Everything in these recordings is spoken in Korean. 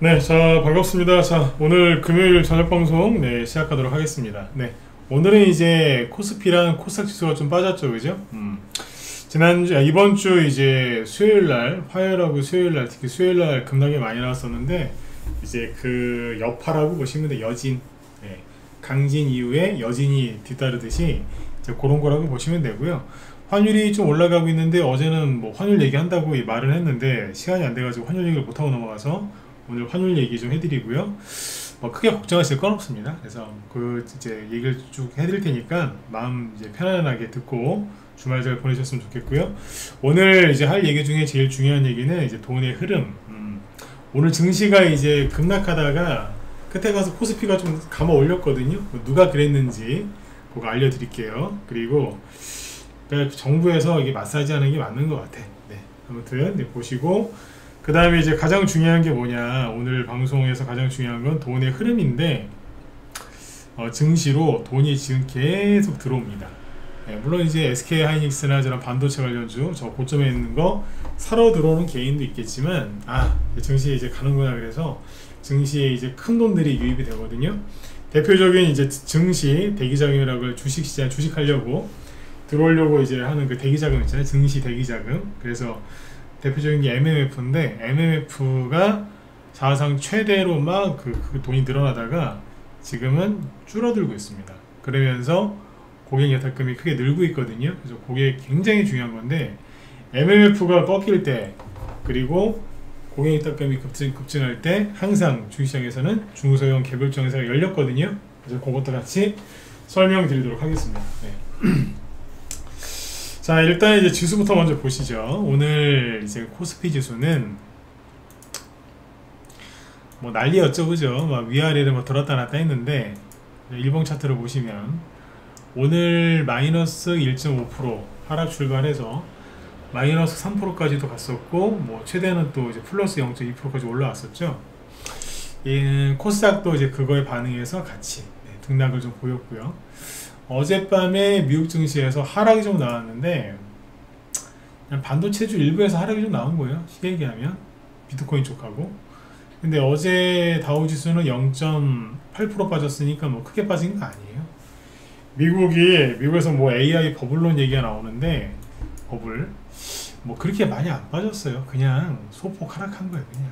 네, 자, 반갑습니다. 자, 오늘 금요일 저녁 방송, 네, 시작하도록 하겠습니다. 네, 오늘은 이제 코스피랑 코스닥 지수가 좀 빠졌죠, 그죠? 이번 주 이제 수요일 날, 화요일하고 수요일 날, 특히 수요일 날 급락이 많이 나왔었는데, 이제 그 여파라고 보시면 돼요. 여진. 네, 강진 이후에 여진이 뒤따르듯이 이제 그런 거라고 보시면 되고요. 환율이 좀 올라가고 있는데 어제는 뭐 환율 얘기한다고 말을 했는데 시간이 안 돼가지고 환율 얘기를 못하고 넘어가서 오늘 환율 얘기 좀 해드리고요. 크게 걱정하실 건 없습니다. 그래서 그 이제 얘기를 쭉 해드릴 테니까 마음 이제 편안하게 듣고 주말 잘 보내셨으면 좋겠고요. 오늘 이제 할 얘기 중에 제일 중요한 얘기는 이제 돈의 흐름. 오늘 증시가 이제 급락하다가 끝에 가서 코스피가 좀 감아 올렸거든요. 누가 그랬는지 그거 알려드릴게요. 그리고 그러니까 정부에서 이게 마사지 하는 게 맞는 것 같아. 네, 아무튼 네, 보시고. 그 다음에 이제 가장 중요한 게 뭐냐, 오늘 방송에서 가장 중요한 건 돈의 흐름인데 증시로 돈이 지금 계속 들어옵니다. 네, 물론 이제 SK 하이닉스나 저런 반도체 관련주 저 고점에 있는 거 사러 들어오는 개인도 있겠지만 증시에 이제 가는구나. 그래서 증시에 이제 큰 돈들이 유입이 되거든요. 대표적인 이제 증시 대기자금이라고 주식시장 주식하려고 들어오려고 이제 하는 그 대기자금 있잖아요. 증시 대기자금. 그래서 대표적인 게 MMF인데 MMF가 사상 최대로 막 그 돈이 늘어나다가 지금은 줄어들고 있습니다. 그러면서 고객 예탁금이 크게 늘고 있거든요. 그래서 그게 굉장히 중요한 건데 MMF가 꺾일 때 그리고 고객 예탁금이 급증할 때 항상 주식시장에서는 중소형 개별 정세가 열렸거든요. 그래서 그것도 같이 설명드리도록 하겠습니다. 네. 자, 일단 이제 지수부터 먼저 보시죠. 오늘 이제 코스피 지수는 뭐 난리였죠, 그죠? 막 위아래를 뭐 들었다 놨다 했는데 일봉 차트를 보시면 오늘 마이너스 1.5% 하락 출발해서 마이너스 3%까지도 갔었고, 뭐 최대는 또 이제 플러스 0.2%까지 올라왔었죠. 코스닥도 이제 그거에 반응해서 같이 등락을 좀 보였고요. 어젯밤에 미국 증시에서 하락이 좀 나왔는데 그냥 반도체주 일부에서 하락이 좀 나온 거예요. 쉽게 얘기하면 비트코인 쪽하고. 근데 어제 다우지수는 0.8% 빠졌으니까 뭐 크게 빠진 거 아니에요. 미국에서 뭐 AI 버블론 얘기가 나오는데 버블 뭐 그렇게 많이 안 빠졌어요. 그냥 소폭 하락한 거예요. 그냥.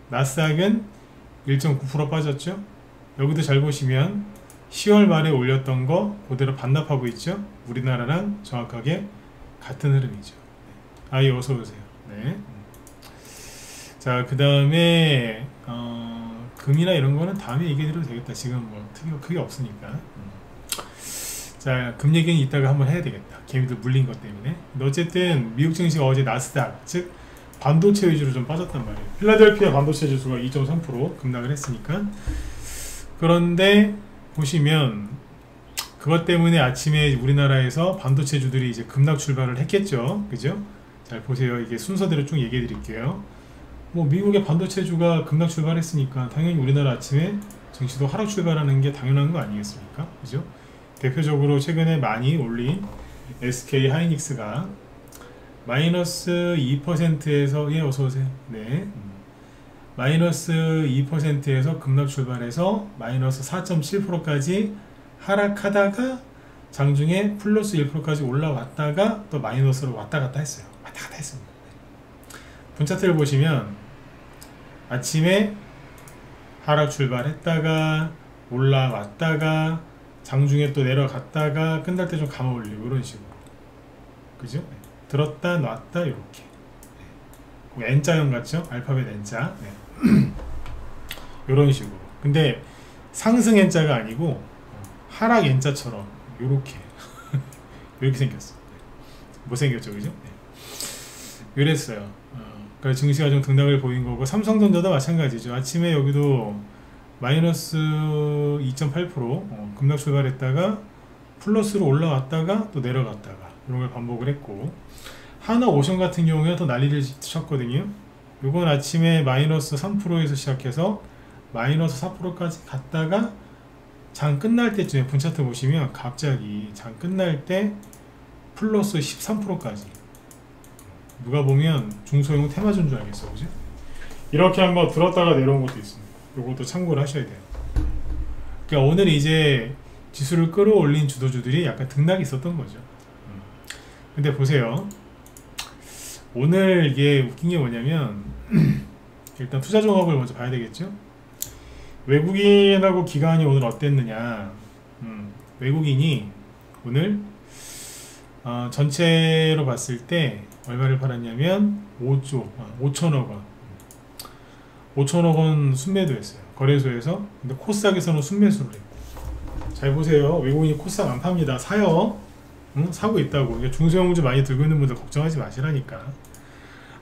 나스닥은 1.9% 빠졌죠. 여기도 잘 보시면 10월 말에 올렸던 거 그대로 반납하고 있죠. 우리나라랑 정확하게 같은 흐름이죠. 예, 어서오세요. 네. 자, 그 다음에 금이나 이런 거는 다음에 얘기해드려도 되겠다. 지금 뭐 특이가 크게 없으니까. 자, 금 얘기는 이따가 한번 해야 되겠다. 개미들 물린 것 때문에. 근데 어쨌든 미국 증시가 어제 나스닥 즉 반도체 위주로 좀 빠졌단 말이에요. 필라델피아 반도체 지수가 2.3% 급락을 했으니까. 그런데 보시면 그것 때문에 아침에 우리나라에서 반도체주들이 이제 급락 출발을 했겠죠. 그죠? 잘 보세요. 이게 순서대로 쭉 얘기해 드릴게요. 뭐 미국의 반도체주가 급락 출발했으니까 당연히 우리나라 아침에 증시도 하락 출발하는 게 당연한 거 아니겠습니까? 그죠? 대표적으로 최근에 많이 올린 SK 하이닉스가 마이너스 2%에서 어서오세요. 네. 마이너스 2%에서 급락 출발해서 마이너스 4.7%까지 하락하다가 장중에 플러스 1%까지 올라왔다가 또 마이너스로 왔다 갔다 했어요. 왔다 갔다 했습니다. 분차트를 보시면 아침에 하락 출발했다가 올라왔다가 장중에 또 내려갔다가 끝날 때 좀 감아 올리고 이런 식으로. 그죠? 들었다 놨다 이렇게. N자형 같죠? 알파벳 N자. 네. 이런 식으로. 근데 상승 N자가 아니고 하락 N자처럼 요렇게 이렇게 생겼어. 못생겼죠, 그죠? 네. 이랬어요. 그래서 증시가 좀 등락을 보인 거고, 삼성전자도 마찬가지죠. 아침에 여기도 마이너스 2.8% 급락 출발했다가 플러스로 올라왔다가 또 내려갔다가 이런 걸 반복을 했고, 하나오션 같은 경우에 더 난리를 쳤거든요. 요건 아침에 마이너스 3%에서 시작해서 마이너스 4%까지 갔다가 장 끝날 때쯤에 분차트 보시면 갑자기 장 끝날 때 플러스 13%까지. 누가 보면 중소형 테마주인 줄 알겠어, 그지? 이렇게 한번 들었다가 내려온 것도 있습니다. 요것도 참고를 하셔야 돼요. 그러니까 오늘 이제 지수를 끌어올린 주도주들이 약간 등락이 있었던 거죠. 근데 보세요. 오늘 이게 웃긴 게 뭐냐면 일단 투자 종합을 먼저 봐야 되겠죠. 외국인하고 기관이 오늘 어땠느냐. 외국인이 오늘 전체로 봤을 때 얼마를 팔았냐면 5천억 원 5천억 원 순매도했어요. 거래소에서. 근데 코스닥에서는 순매수를 했고. 잘 보세요. 외국인이 코스닥 안 팝니다. 사요. 사고 있다고. 그러니까 중소형주 많이 들고 있는 분들 걱정하지 마시라니까.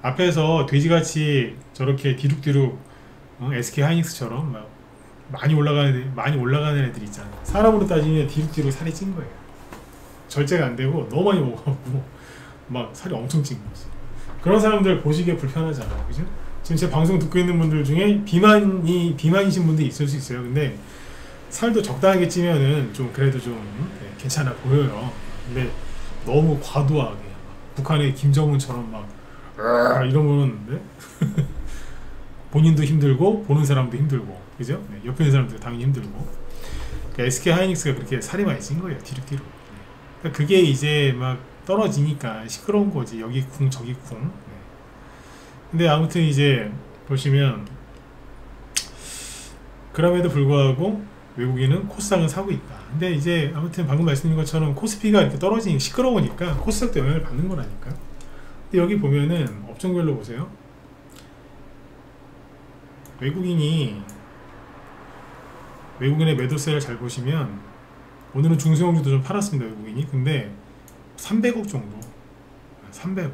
앞에서 돼지같이 저렇게 뒤룩뒤룩 SK 하이닉스처럼 막 많이 올라가는 애들 있잖아요. 사람으로 따지면 뒤룩뒤룩 살이 찐 거예요. 절제가 안 되고 너무 많이 먹어갖고 막 살이 엄청 찐 거지. 그런 사람들 보시기에 불편하잖아요. 그죠? 지금 제 방송 듣고 있는 분들 중에 비만이신 분들이 있을 수 있어요. 근데 살도 적당하게 찌면은 좀 그래도 좀 괜찮아 보여요. 근데 너무 과도하게 북한의 김정은처럼 막 이런 거는 본인도 힘들고 보는 사람도 힘들고, 그죠? 네, 옆에 있는 사람도 당연히 힘들고. 그러니까 SK 하이닉스가 그렇게 살이 많이 찐 거예요. 뒤룩뒤룩. 그러니까 그게 이제 막 떨어지니까 시끄러운 거지. 여기 쿵 저기 쿵. 네. 근데 아무튼 이제 보시면 그럼에도 불구하고 외국인은 코스닥은 사고 있다. 근데 이제 아무튼 방금 말씀드린 것처럼 코스피가 이렇게 떨어지니 시끄러우니까 코스닥도 영향을 받는 거라니까. 근데 여기 보면은 업종별로 보세요. 외국인의 매도세를 잘 보시면 오늘은 중소형주도 좀 팔았습니다. 외국인이. 근데 300억 정도. 300억.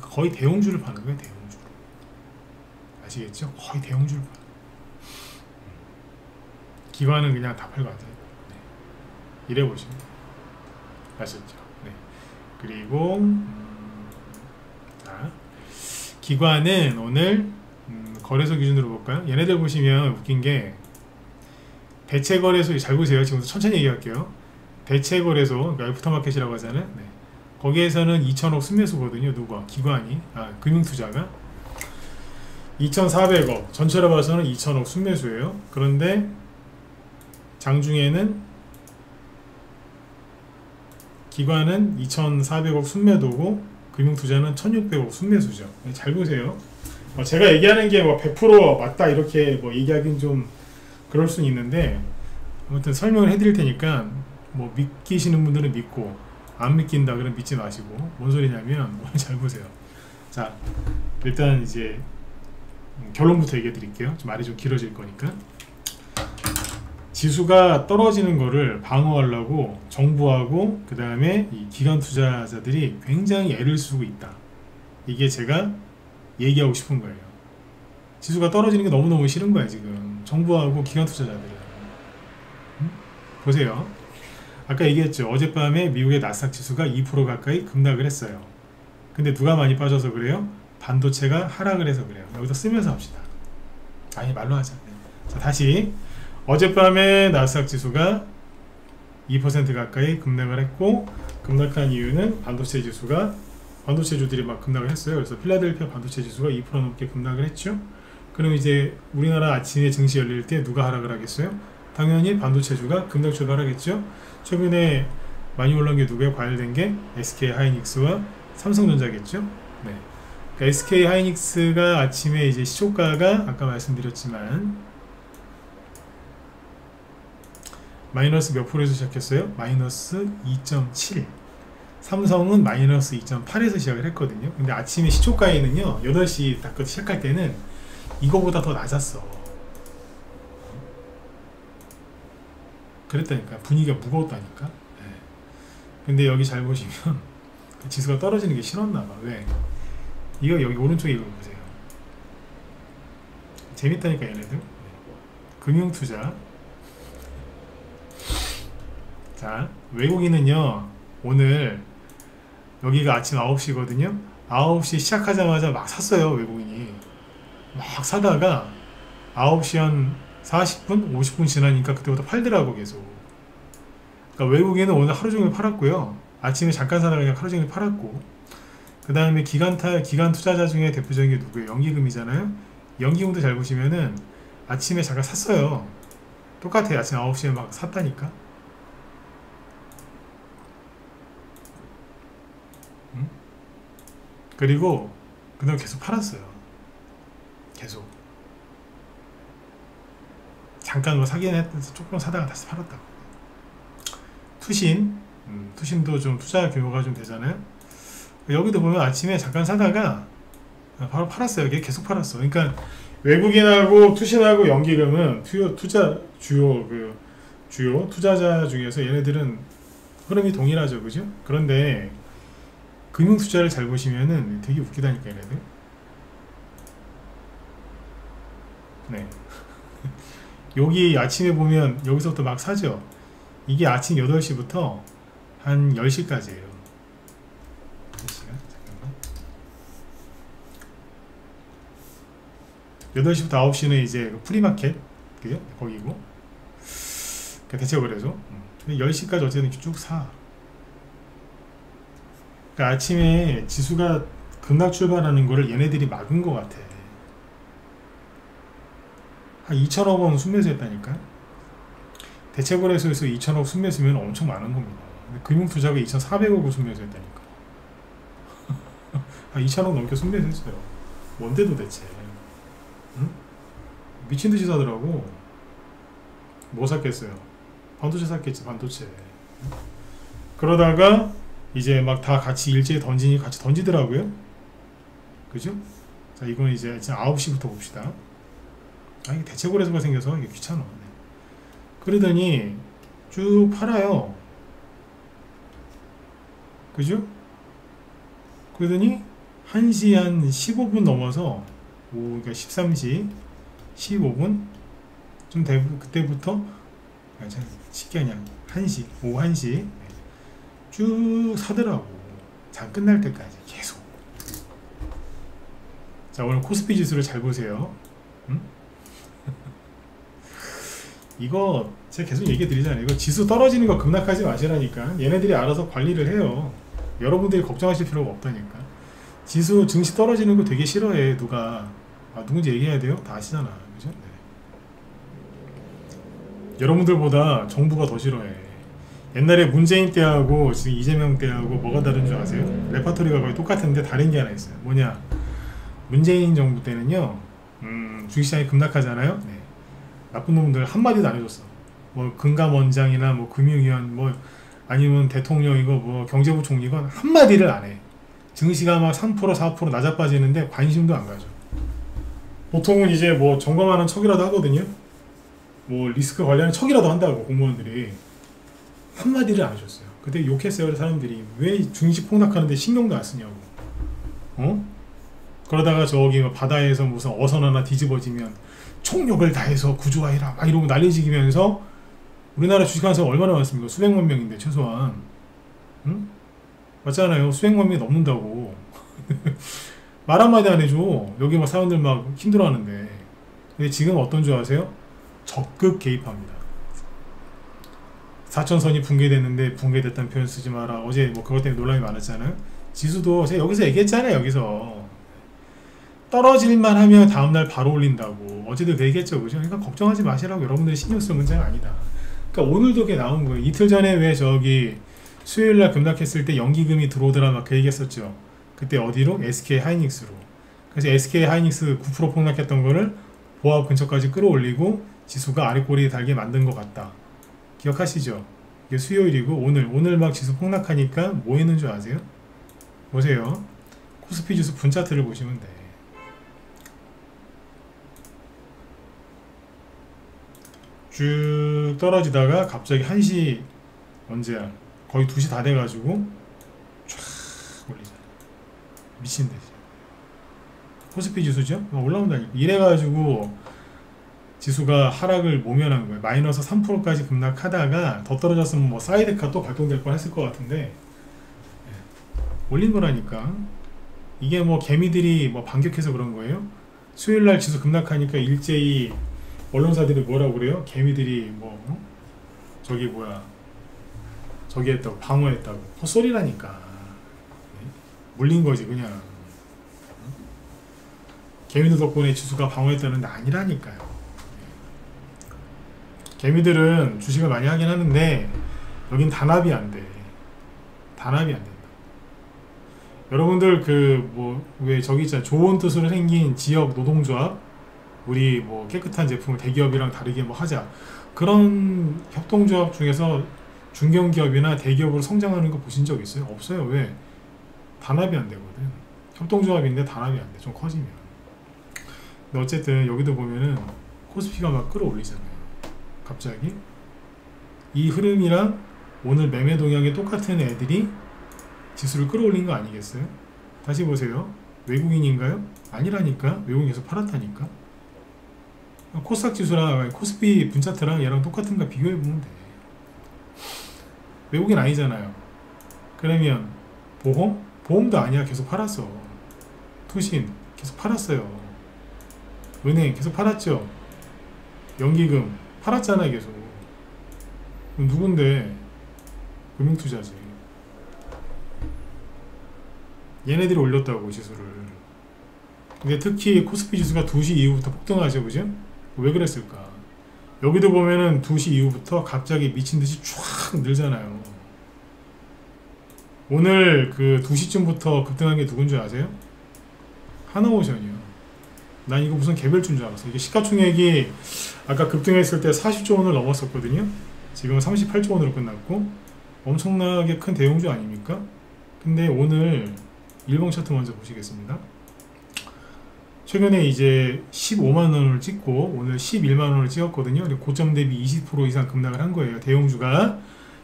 거의 대형주를 파는 거예요. 대형주. 아시겠죠? 거의 대형주를 파는 거예요. 기관은 그냥 다 팔고 앉아있고. 네. 이래 보시면 아셨죠? 네. 그리고 자, 기관은 오늘 거래소 기준으로 볼까요? 얘네들 보시면 웃긴 게 대체거래소, 잘 보세요. 지금부터 천천히 얘기할게요. 대체거래소, 그러니까 애프터마켓이라고 하잖아요. 네. 거기에서는 2천억 순매수거든요. 누가? 기관이. 금융투자가 2,400억. 전체로 봐서는 2천억 순매수예요. 그런데 장중에는 기관은 2,400억 순매도고 금융투자는 1,600억 순매수죠. 잘 보세요. 제가 얘기하는 게 뭐 100% 맞다 이렇게 뭐 얘기하긴 좀 그럴 수는 있는데, 아무튼 설명을 해드릴 테니까 뭐 믿기시는 분들은 믿고 안 믿긴다 그러면 믿지 마시고. 뭔 소리냐면 잘 보세요. 자, 일단 이제 결론부터 얘기해 드릴게요. 좀 말이 좀 길어질 거니까. 지수가 떨어지는 거를 방어하려고 정부하고 그 다음에 이 기관 투자자들이 굉장히 애를 쓰고 있다. 이게 제가 얘기하고 싶은 거예요. 지수가 떨어지는 게 너무너무 싫은 거야 지금 정부하고 기관 투자자들은. 보세요. 아까 얘기했죠. 어젯밤에 미국의 나스닥 지수가 2% 가까이 급락을 했어요. 근데 누가 많이 빠져서 그래요? 반도체가 하락을 해서 그래요. 여기서 쓰면서 합시다. 아니 말로 하자. 자, 다시 어젯밤에 나스닥 지수가 2% 가까이 급락을 했고, 급락한 이유는 반도체 지수들이 막 급락을 했어요. 그래서 필라델피아 반도체 지수가 2% 넘게 급락을 했죠. 그럼 이제 우리나라 아침에 증시 열릴 때 누가 하락을 하겠어요? 당연히 반도체주가 급락 출발하겠죠. 최근에 많이 올라온 게 누구예요? 과열된 게 SK 하이닉스와 삼성전자겠죠. 네. 그러니까 SK 하이닉스가 아침에 이제 시초가가 아까 말씀드렸지만 마이너스 몇 프로에서 시작했어요? 마이너스 2.7. 삼성은 마이너스 2.8에서 시작을 했거든요. 근데 아침에 시초가에는요 8시 딱 시작할 때는 이거보다 더 낮았어. 그랬다니까. 분위기가 무거웠다니까. 네. 근데 여기 잘 보시면 지수가 떨어지는 게 싫었나봐. 왜? 이거 여기 오른쪽에 이거 보세요. 재밌다니까 얘네들. 네. 금융투자. 자, 외국인은요 오늘 여기가 아침 9시거든요 9시 시작하자마자 막 샀어요. 외국인이 막 사다가 9시 한 40분? 50분 지나니까 그때부터 팔더라고 계속. 그러니까 외국인은 오늘 하루 종일 팔았고요. 아침에 잠깐 사다가 그냥 하루 종일 팔았고, 그 다음에 기관 투자자 중에 대표적인 게 누구예요? 연기금이잖아요. 연기금도 잘 보시면은 아침에 잠깐 샀어요. 똑같아요. 아침 9시에 막 샀다니까. 응? 그리고 그다음 계속 팔았어요. 계속. 잠깐 뭐 사긴 했면서 조금 사다가 다시 팔았다고. 투신도 좀 투자 규모가 좀 되잖아요. 여기도 보면 아침에 잠깐 사다가 바로 팔았어요. 이게 계속 팔았어. 그러니까 외국인하고 투신하고 연기금은 주요 투자자 중에서 얘네들은 흐름이 동일하죠, 그죠? 그런데 금융 투자를 잘 보시면은 되게 웃기다니까 얘네들. 네. 여기 아침에 보면 여기서부터 막 사죠. 이게 아침 8시부터 한 10시까지예요. 10시간? 잠깐만. 8시부터 9시는 이제 프리마켓, 그죠? 거기고. 대체거래소. 10시까지 어쨌든 쭉 사. 그러니까 아침에 지수가 급락 출발하는 거를 얘네들이 막은 것 같아. 한 2천억 원 순매수 했다니까. 대체거래소에서 2천억 순매수면 엄청 많은 겁니다. 금융투자가 2,400억을 순매수 했다니까. 한 2천억 넘게 순매수 했어요. 뭔데 도대체. 응? 미친듯이 사더라고. 뭐 샀겠어요? 반도체 샀겠지, 반도체. 그러다가 이제 막 다 같이 일제히 같이 던지더라고요. 그죠? 자, 이건 이제 9시부터 봅시다. 이게 대체거래소가 생겨서 이게 귀찮아. 네. 그러더니 쭉 팔아요. 그죠? 그러더니 1시 한 15분 넘어서 그러니까 13시 15분 좀 되고 그때부터 쉽게 그냥 1시 오후 1시 쭉 사더라고. 장 끝날 때까지 계속. 자, 오늘 코스피 지수를 잘 보세요. 응? 이거 제가 계속 얘기 드리잖아요. 이거 지수 떨어지는 거 급락하지 마시라니까. 얘네들이 알아서 관리를 해요. 여러분들이 걱정하실 필요가 없다니까. 지수 증시 떨어지는 거 되게 싫어해. 누가 누군지 얘기해야 돼요? 다 아시잖아. 그죠? 네. 여러분들보다 정부가 더 싫어해. 옛날에 문재인 때하고 지금 이재명 때하고 뭐가 다른 줄 아세요? 레파토리가 거의 똑같은데 다른 게 하나 있어요. 뭐냐? 문재인 정부 때는요, 주식시장이 급락하잖아요. 네. 나쁜 놈들 한마디도 안 해줬어. 뭐 금감원장이나 뭐 금융위원 뭐 아니면 대통령이고 뭐 경제부총리건 한마디를 안 해. 증시가 막 3% 4% 낮아빠지는데 관심도 안 가져. 보통은 이제 뭐 점검하는 척이라도 하거든요. 뭐 리스크 관리하는 척이라도 한다고 공무원들이. 한마디를 안 해줬어요. 그때 욕했어요. 사람들이 왜 증시 폭락하는데 신경도 안 쓰냐고. 그러다가 저기 바다에서 무슨 어선 하나 뒤집어지면 총력을 다해서 구조하라 막 이러고 난리지기면서 우리나라 주식하는 얼마나 많습니까? 수백만 명인데 최소한. 응? 맞잖아요. 수백만 명이 넘는다고. 말 한마디 안 해줘. 여기 막 사람들 막 힘들어하는데. 근데 지금 어떤 줄 아세요? 적극 개입합니다. 4천선이 붕괴됐는데 붕괴됐다는 표현 쓰지 마라. 어제 뭐 그것 때문에 논란이 많았잖아요. 지수도 제가 여기서 얘기했잖아요. 여기서 떨어질만 하면 다음날 바로 올린다고 어제도 얘기했죠. 그죠? 그러니까 걱정하지 마시라고. 여러분들이 신경 쓸 문제가 아니다. 그러니까 오늘도 그게 나온 거예요. 이틀 전에 왜 저기 수요일날 급락했을 때 연기금이 들어오더라 막 그 얘기했었죠. 그때 어디로? SK 하이닉스로. 그래서 SK 하이닉스 9% 폭락했던 거를 보합 근처까지 끌어올리고 지수가 아래 꼬리에 달게 만든 것 같다. 기억하시죠? 이게 수요일이고 오늘 막 지수 폭락하니까 뭐 했는 줄 아세요? 보세요. 코스피 지수 분차트를 보시면 돼. 쭉 떨어지다가 갑자기 1시 언제야? 거의 2시 다 돼가지고 쫙 올리잖아. 미친데. 코스피 지수죠? 올라온다니까. 이래가지고 지수가 하락을 모면한 거예요. 마이너스 3%까지 급락하다가 더 떨어졌으면 뭐 사이드카 또 발동될 뻔 했을 것 같은데 올린 거라니까. 이게 뭐 개미들이 뭐 반격해서 그런 거예요. 수요일날 지수 급락하니까 일제히 언론사들이 뭐라고 그래요? 개미들이 뭐 저기 뭐야 저기 했다고 방어했다고 헛소리라니까. 물린 거지 그냥. 개미들 덕분에 지수가 방어했다는데 아니라니까요. 개미들은 주식을 많이 하긴 하는데 여긴 단합이 안 돼. 단합이 안 된다. 여러분들 그 뭐 왜 저기 있잖아요. 좋은 뜻으로 생긴 지역 노동조합, 우리 뭐 깨끗한 제품을 대기업이랑 다르게 뭐 하자, 그런 협동조합 중에서 중견기업이나 대기업으로 성장하는 거 보신 적 있어요? 없어요. 왜? 단합이 안 되거든. 협동조합인데 단합이 안 돼. 좀 커지면. 근데 어쨌든 여기도 보면은 코스피가 막 끌어올리잖아요. 갑자기 이 흐름이랑 오늘 매매 동향이 똑같은 애들이 지수를 끌어올린 거 아니겠어요? 다시 보세요. 외국인인가요? 아니라니까. 외국인 계속 팔았다니까. 코스닥 지수랑 코스피 분차트랑 얘랑 똑같은가 비교해보면 돼. 외국인 아니잖아요. 그러면 보험? 보험도 아니야. 계속 팔았어. 투신 계속 팔았어요. 은행 계속 팔았죠. 연기금 팔았잖아 계속. 그럼 누군데? 금융투자지. 얘네들이 올렸다고 지수를. 근데 특히 코스피 지수가 2시 이후부터 폭등하죠, 그죠? 왜 그랬을까? 여기도 보면은 2시 이후부터 갑자기 미친듯이 쫙 늘잖아요. 오늘 그 2시쯤부터 급등한 게 누군지 아세요? 하나오션이요. 난 이거 무슨 개별주인 줄 알았어. 이게 시가총액이 아까 급등했을 때 40조 원을 넘었었거든요. 지금은 38조 원으로 끝났고 엄청나게 큰 대형주 아닙니까? 근데 오늘 일봉 차트 먼저 보시겠습니다. 최근에 이제 15만원을 찍고 오늘 11만원을 찍었거든요. 고점 대비 20% 이상 급락을 한 거예요. 대형주가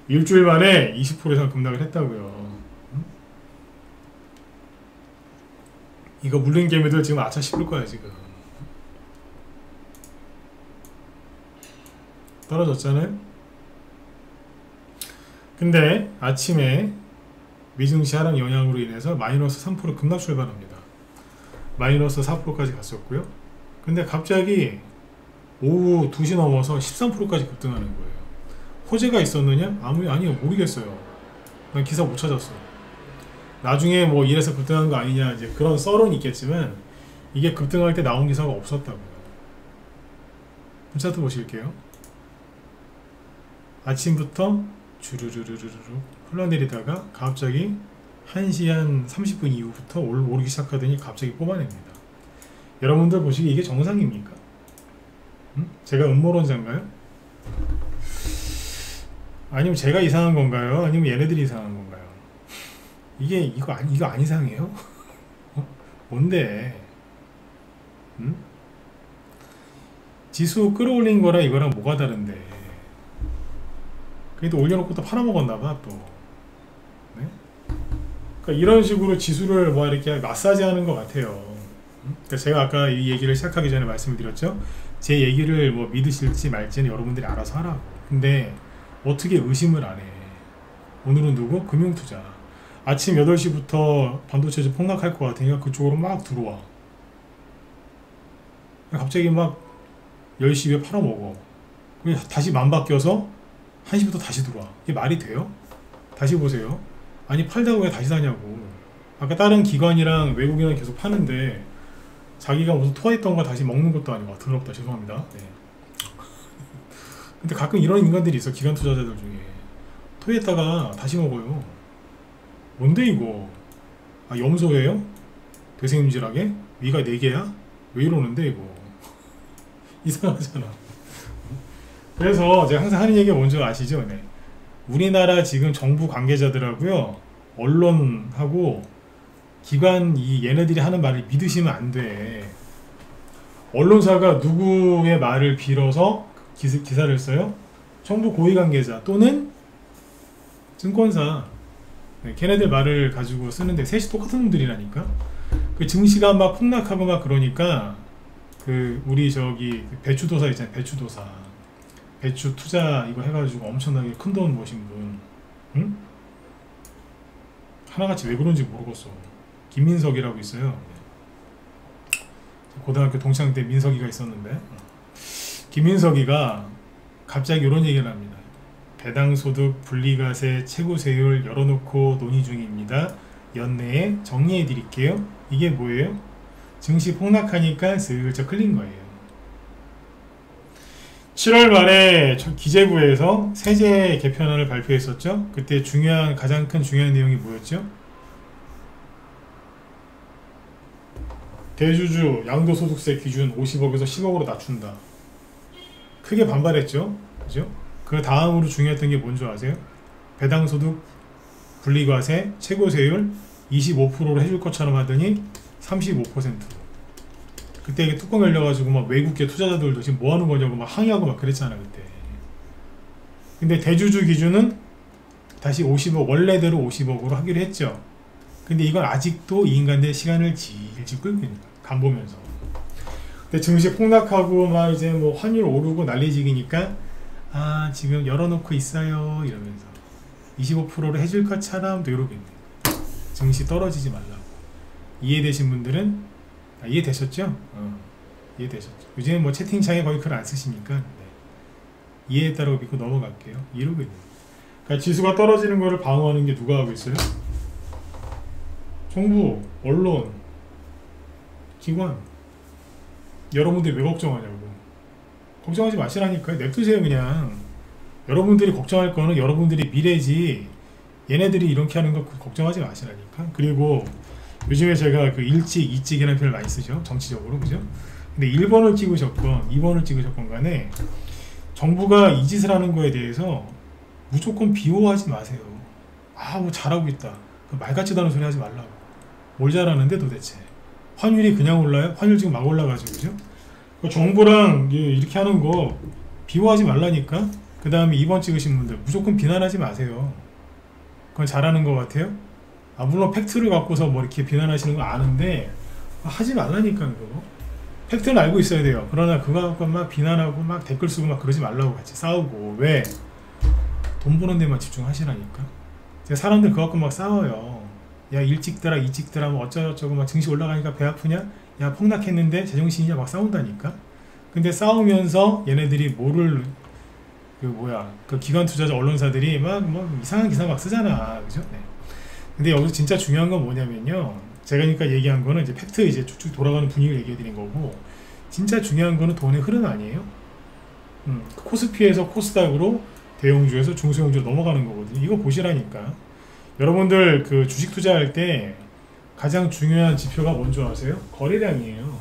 일주일 만에 20% 이상 급락을 했다고요. 이거 물린 개미들 지금 아차 싶을 거야 지금. 떨어졌잖아요. 근데 아침에 미증시 하락 영향으로 인해서 마이너스 3% 급락 출발합니다. 마이너스 4%까지 갔었고요. 근데 갑자기 오후 2시 넘어서 13%까지 급등하는 거예요. 호재가 있었느냐? 아니요, 모르겠어요. 난 기사 못 찾았어. 나중에 뭐 이래서 급등한 거 아니냐, 이제 그런 썰은 있겠지만 이게 급등할 때 나온 기사가 없었다고요. 분차트 보실게요. 아침부터 주르르르르르 흘러내리다가 갑자기 1시 한 30분 이후부터 오르기 시작하더니 갑자기 뽑아냅니다. 여러분들 보시기에 이게 정상입니까? 제가 음모론자인가요? 아니면 제가 이상한 건가요? 아니면 얘네들이 이상한 건가요? 이거 안 이상해요? 뭔데? 지수 끌어올린 거랑 이거랑 뭐가 다른데? 그래도 올려놓고 또 팔아먹었나봐 또. 네? 그러니까 이런 식으로 지수를 뭐 이렇게 마사지 하는 것 같아요. 그러니까 제가 아까 이 얘기를 시작하기 전에 말씀을 드렸죠. 제 얘기를 뭐 믿으실지 말지는 여러분들이 알아서 하라고. 근데 어떻게 의심을 안 해? 오늘은 누구? 금융투자. 아침 8시부터 반도체주 폭락할 것 같으니까 그쪽으로 막 들어와. 갑자기 막 10시에 팔아먹어. 다시 맘 바뀌어서 1시부터 다시 들어와. 이게 말이 돼요? 다시 보세요. 아니 팔다가 왜 다시 사냐고. 아까 다른 기관이랑 외국인은 계속 파는데 자기가 무슨 토했던 거 다시 먹는 것도 아니고. 더럽다, 죄송합니다. 네. 근데 가끔 이런 인간들이 있어. 기관 투자자들 중에 토했다가 다시 먹어요. 뭔데 이거? 아, 염소예요? 되새김질하게? 위가 4개야? 왜 이러는데 이거? 이상하잖아. 그래서 제가 항상 하는 얘기가 뭔지 아시죠? 네. 우리나라 지금 정부 관계자들하고요, 언론하고 기관, 얘네들이 하는 말을 믿으시면 안 돼. 언론사가 누구의 말을 빌어서 기사를 써요? 정부 고위 관계자 또는 증권사. 네, 걔네들 말을 가지고 쓰는데 셋이 똑같은 놈들이라니까. 그 증시가 막 폭락하고 막 그러니까 그 우리 저기 배추도사 있잖아요. 배추도사. 배추 투자 이거 해가지고 엄청나게 큰 돈 모신 분, 응? 하나같이 왜 그런지 모르겠어. 김민석이라고 있어요. 고등학교 동창 때 민석이가 있었는데, 김민석이가 갑자기 이런 얘기를 합니다. 배당소득 분리과세 최고세율 열어놓고 논의 중입니다. 연내에 정리해 드릴게요. 이게 뭐예요? 증시 폭락하니까 슬쩍 흘린 거예요. 7월 말에 기재부에서 세제 개편안을 발표했었죠. 그때 가장 큰 중요한 내용이 뭐였죠? 대주주 양도소득세 기준 50억에서 10억으로 낮춘다. 크게 반발했죠. 그죠? 그 다음으로 중요했던 게 뭔지 아세요? 배당소득 분리과세 최고세율 25%로 해줄 것처럼 하더니 35%. 그때 이게 뚜껑 열려가지고 막 외국계 투자자들도 지금 뭐 하는 거냐고 막 항의하고 막 그랬잖아 그때. 근데 대주주 기준은 다시 50억 원래대로 50억으로 하기로 했죠. 근데 이건 아직도 이 인간들 시간을 질질 끌고 있는 거야. 간 보면서. 근데 증시 폭락하고 막 이제 뭐 환율 오르고 난리지기니까 아 지금 열어놓고 있어요 이러면서 25%로 해줄 것처럼 또 이러고 있는 거야. 증시 떨어지지 말라고. 이해되신 분들은 이해되셨죠? 이해되셨죠? 요즘에 뭐 채팅창에 거의 글 안 쓰시니까 네. 이해했다고 믿고 넘어갈게요. 이러고 있는 거예요. 그러니까 지수가 떨어지는 거를 방어하는 게 누가 하고 있어요? 정부, 언론, 기관. 여러분들이 왜 걱정하냐고. 걱정하지 마시라니까요. 냅두세요 그냥. 여러분들이 걱정할 거는 여러분들이 미래지 얘네들이 이렇게 하는 거 걱정하지 마시라니까. 그리고 요즘에 제가 그 일찍, 이찍이라는 표현을 많이 쓰죠. 정치적으로. 그죠? 근데 1번을 찍으셨건 2번을 찍으셨건 간에 정부가 이 짓을 하는 거에 대해서 무조건 비호하지 마세요. 아, 뭐 잘하고 있다. 말 같지도 않은 소리 하지 말라고. 뭘 잘하는데 도대체. 환율이 그냥 올라요? 환율 지금 막 올라가지고. 그죠? 정부랑 이렇게 하는 거 비호하지 말라니까. 그 다음에 2번 찍으신 분들 무조건 비난하지 마세요. 그건 잘하는 것 같아요? 아, 물론 팩트를 갖고서 뭐 이렇게 비난하시는 거 아는데 하지 말라니까 그거. 팩트는 알고 있어야 돼요. 그러나 그거 갖고 막 비난하고 막 댓글 쓰고 막 그러지 말라고 같이 싸우고. 왜? 돈 버는 데만 집중하시라니까. 사람들 그거 갖고 막 싸워요. 야 일찍더라 이찍더라 뭐 어쩌고저쩌고 막 증시 올라가니까 배 아프냐? 야 폭락했는데 제정신이냐 막 싸운다니까. 근데 싸우면서 얘네들이 그 기관 투자자 언론사들이 막 뭐 이상한 기사 막 쓰잖아. 그죠? 네. 근데 여기서 진짜 중요한 건 뭐냐면요. 제가 그러니까 얘기한 거는 이제 팩트 이제 쭉쭉 돌아가는 분위기를 얘기해 드린 거고, 진짜 중요한 거는 돈의 흐름 아니에요? 코스피에서 코스닥으로 대형주에서 중소형주로 넘어가는 거거든요. 이거 보시라니까. 여러분들 그 주식 투자할 때 가장 중요한 지표가 뭔지 아세요? 거래량이에요.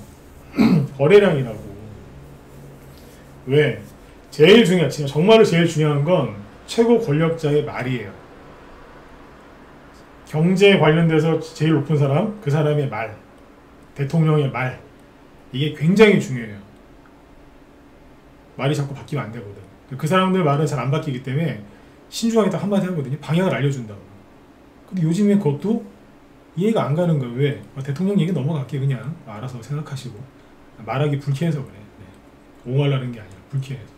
거래량이라고. 왜? 정말로 제일 중요한 건 최고 권력자의 말이에요. 경제에 관련돼서 제일 높은 사람, 그 사람의 말, 대통령의 말, 이게 굉장히 중요해요. 말이 자꾸 바뀌면 안 되거든. 그 사람들 말은 잘 안 바뀌기 때문에 신중하게 딱 한마디 하거든요. 방향을 알려준다고. 근데 요즘에 그것도 이해가 안 가는 거예요. 왜? 대통령 얘기 넘어갈게 그냥. 알아서 생각하시고. 말하기 불쾌해서 그래. 네. 옹알라는 게 아니라 불쾌해서.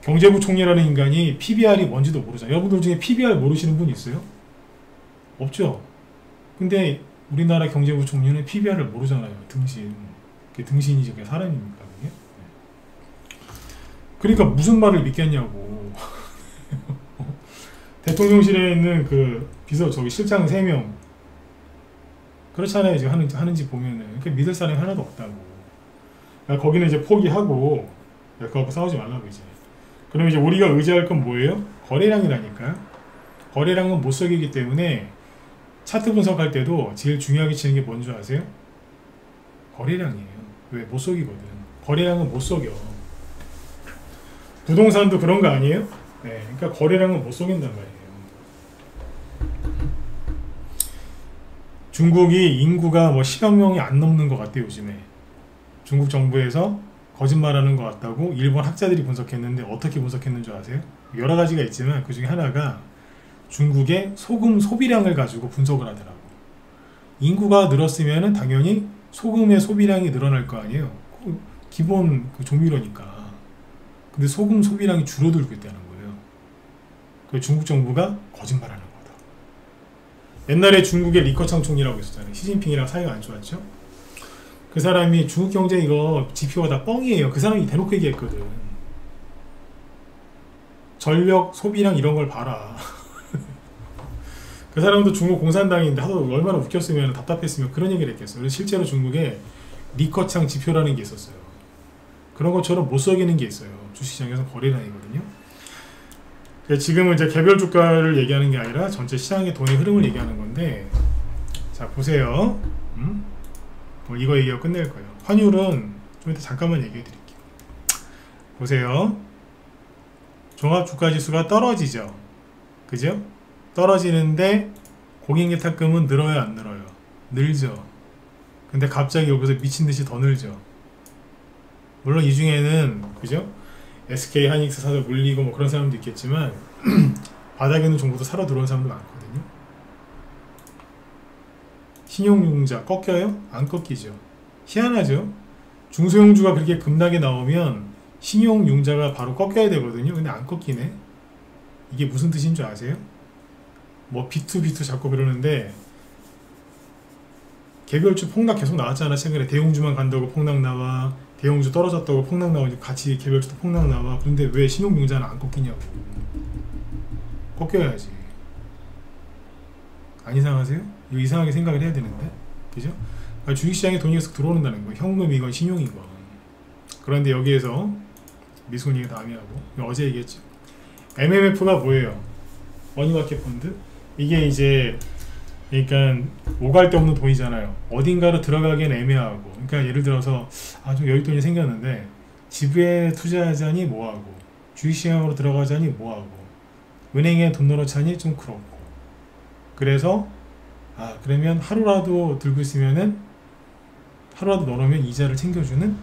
경제부 총리라는 인간이 PBR이 뭔지도 모르잖아요. 여러분들 중에 PBR 모르시는 분 있어요? 없죠? 근데 우리나라 경제부 총리는 PBR을 모르잖아요. 등신. 그게 등신이지 그게 사람입니까? 그게? 네. 그러니까 무슨 말을 믿겠냐고. 대통령실에 있는 그 실장 3명 그렇잖아요. 지금 하는지 보면은. 그러니까 믿을 사람이 하나도 없다고. 그러니까 거기는 이제 포기하고 그거하고 싸우지 말라고 이제. 그러면 이제 우리가 의지할 건 뭐예요? 거래량이라니까. 거래량은 못 속이기 때문에 차트 분석할 때도 제일 중요하게 치는 게 뭔지 아세요? 거래량이에요. 왜? 못 속이거든. 거래량은 못 속여. 부동산도 그런 거 아니에요? 네, 그러니까 거래량은 못 속인단 말이에요. 중국이 인구가 뭐 10억 명이 안 넘는 것 같아요. 요즘에 중국 정부에서 거짓말하는 것 같다고 일본 학자들이 분석했는데 어떻게 분석했는 줄 아세요? 여러 가지가 있지만 그 중에 하나가 중국의 소금 소비량을 가지고 분석을 하더라고. 인구가 늘었으면 당연히 소금의 소비량이 늘어날 거 아니에요. 기본 그 조미료니까. 근데 소금 소비량이 줄어들고 있다는 거예요. 그 중국 정부가 거짓말하는 거다. 옛날에 중국의 리커창 총리라고 있었잖아요. 시진핑이랑 사이가 안 좋았죠. 그 사람이 중국 경제 이거 지표가 다 뻥이에요. 그 사람이 대놓고 얘기했거든. 전력 소비량 이런 걸 봐라. 그 사람도 중국 공산당인데 하도 얼마나 웃겼으면 답답했으면 그런 얘기를 했겠어요. 그래서 실제로 중국에 리커창 지표라는 게 있었어요. 그런 것처럼 못 속이는 게 있어요. 주식시장에서 거래량이거든요. 지금은 이제 개별 주가를 얘기하는 게 아니라 전체 시장의 돈의 흐름을 얘기하는 건데, 자 보세요. 뭐 이거 얘기하고 끝낼 거예요. 환율은 좀 이따 잠깐만 얘기해 드릴게요. 보세요. 종합주가지수가 떨어지죠. 그죠? 떨어지는데 고객예탁금은 늘어요, 안 늘어요? 늘죠. 근데 갑자기 여기서 미친듯이 더 늘죠. 물론 이 중에는 그죠? SK 하이닉스 사서 물리고 뭐 그런 사람도 있겠지만 바닥에 있는 종목도 사러 들어온 사람도 많거든요. 신용융자 꺾여요? 안 꺾이죠. 희한하죠. 중소형주가 그렇게 급락이 나오면 신용융자가 바로 꺾여야 되거든요. 근데 안 꺾이네. 이게 무슨 뜻인 줄 아세요? 뭐 B2B2 자꾸 그러는데, 개별주 폭락 계속 나왔잖아. 최근에 대웅주만 간다고 폭락 나와, 대웅주 떨어졌다고 폭락 나오니 같이 개별주도 폭락 나와. 그런데 왜 신용융자는 안 꺾이냐고. 꺾여야지. 안 이상하세요? 이거 이상하게 생각을 해야 되는데, 그죠? 그러니까 주식시장에 돈이 계속 들어오는다는 거예요. 현금이건 신용이건. 그런데 여기에서 미소니가 다음이 하고, 어제 얘기했죠. MMF가 뭐예요? 머니마켓 펀드? 이게 이제 그러니까 오갈 데 없는 돈이잖아요. 어딘가로 들어가기엔 애매하고, 그러니까 예를 들어서 좀 여윳돈이 생겼는데 집에 투자하자니 뭐하고, 주식시장으로 들어가자니 뭐하고, 은행에 돈 넣어놓자니 좀 그렇고, 그래서 그러면 하루라도 들고 있으면은 하루라도 넣어놓으면 이자를 챙겨주는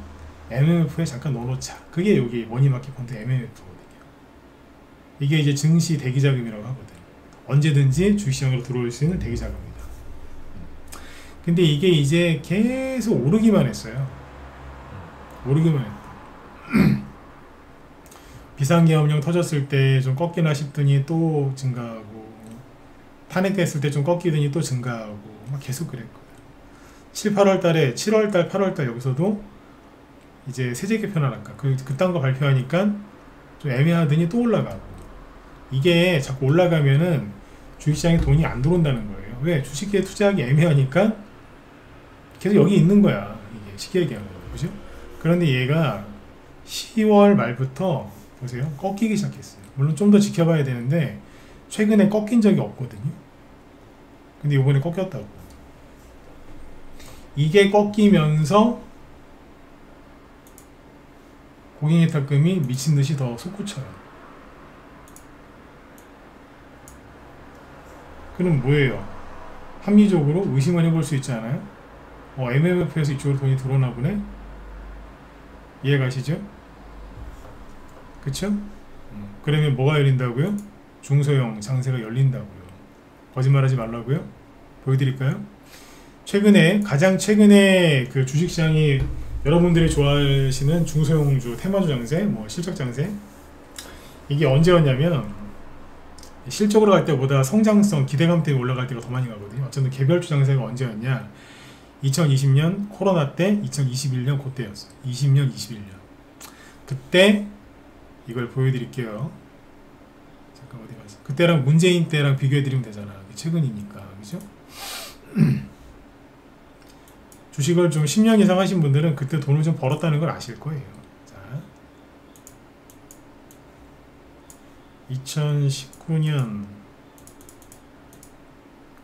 MMF에 잠깐 넣어놓자. 그게 여기 머니마켓 펀드 MMF거든요. 이게 이제 증시 대기자금이라고 하거든. 언제든지 주식시장으로 들어올 수 있는 대기자금입니다. 근데 이게 이제 계속 오르기만 했어요. 오르기만 했다. 비상계엄령 터졌을 때 좀 꺾이나 싶더니 또 증가하고, 탄핵됐을 때 좀 꺾이더니 또 증가하고, 막 계속 그랬거든. 7, 8월 달에, 7월 달, 8월 달 여기서도 이제 세제 개편하니까 그딴 거 발표하니까 좀 애매하더니 또 올라가고. 이게 자꾸 올라가면은 주식시장에 돈이 안 들어온다는 거예요. 왜? 주식에 투자하기 애매하니까 계속 여기 있는 거야. 이게 쉽게 얘기하는 거예요. 그죠? 그런데 얘가 10월 말부터 보세요. 꺾이기 시작했어요. 물론 좀 더 지켜봐야 되는데 최근에 꺾인 적이 없거든요. 근데 이번에 꺾였다고. 이게 꺾이면서 고객예탁금이 미친듯이 더 솟구쳐요. 그럼 뭐예요? 합리적으로 의심을 해볼 수 있지 않아요? MMF에서 이쪽으로 돈이 들어오나 보네? 이해가시죠? 그쵸? 그러면 뭐가 열린다고요? 중소형 장세가 열린다고요. 거짓말하지 말라고요? 보여드릴까요? 가장 최근에 그 주식시장이 여러분들이 좋아하시는 중소형주, 테마주 장세, 뭐 실적 장세, 이게 언제였냐면 실적으로 갈 때보다 성장성, 기대감 때문에 올라갈 때가 더 많이 가거든요. 어쨌든 개별주 장세가 언제였냐? 2020년 코로나 때, 2021년 그때였어요. 20년, 21년. 그때 이걸 보여드릴게요. 잠깐 어디 갔어? 그때랑 문재인 때랑 비교해드리면 되잖아. 최근이니까, 그죠? 주식을 좀 10년 이상 하신 분들은 그때 돈을 좀 벌었다는 걸 아실 거예요. 자, 2019년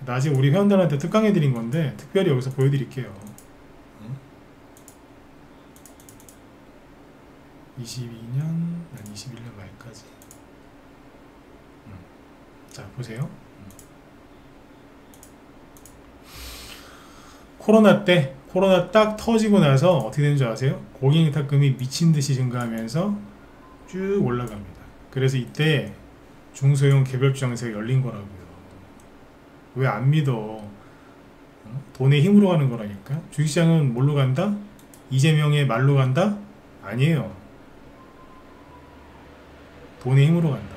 낮에 우리 회원들한테 특강해 드린 건데 특별히 여기서 보여드릴게요. 22년, 21년 말까지. 자, 보세요. 코로나 때, 코로나 딱 터지고 나서 어떻게 되는 줄 아세요? 고객예탁금이 미친듯이 증가하면서 쭉 올라갑니다. 그래서 이때 중소형 개별주 장세가 열린 거라고요. 왜 안 믿어? 돈의 힘으로 가는 거라니까. 주식시장은 뭘로 간다? 이재명의 말로 간다? 아니에요. 돈의 힘으로 간다.